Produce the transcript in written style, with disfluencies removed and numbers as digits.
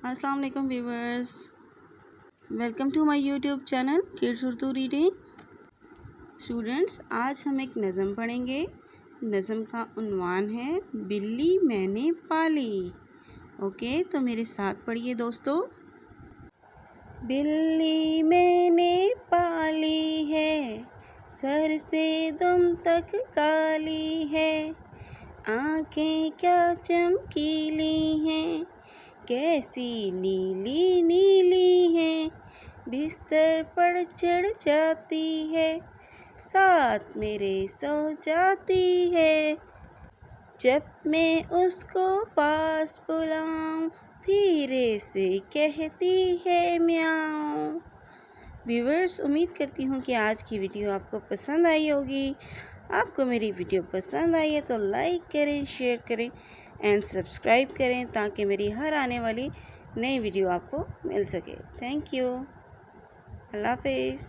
अस्सलाम वालेकुम viewers, welcome to my YouTube channel kids Urdu reading. Students, आज हम एक नज़म पढ़ेंगे। नज़म का उन्वान है बिल्ली मैंने पाली। ओके, तो मेरे साथ पढ़िए दोस्तों। बिल्ली मैंने पाली है, सर से दुम तक काली है, आँखें क्या चमकीली हैं, कैसी नीली नीली है, बिस्तर पर चढ़ जाती है, साथ मेरे सो जाती है, जब मैं उसको पास बुलाऊं धीरे से कहती है म्याऊं। व्यूवर्स, उम्मीद करती हूँ कि आज की वीडियो आपको पसंद आई होगी। आपको मेरी वीडियो पसंद आई है तो लाइक करें, शेयर करें एंड सब्सक्राइब करें ताकि मेरी हर आने वाली नई वीडियो आपको मिल सके। Thank you. अल्लाह हाफिज़।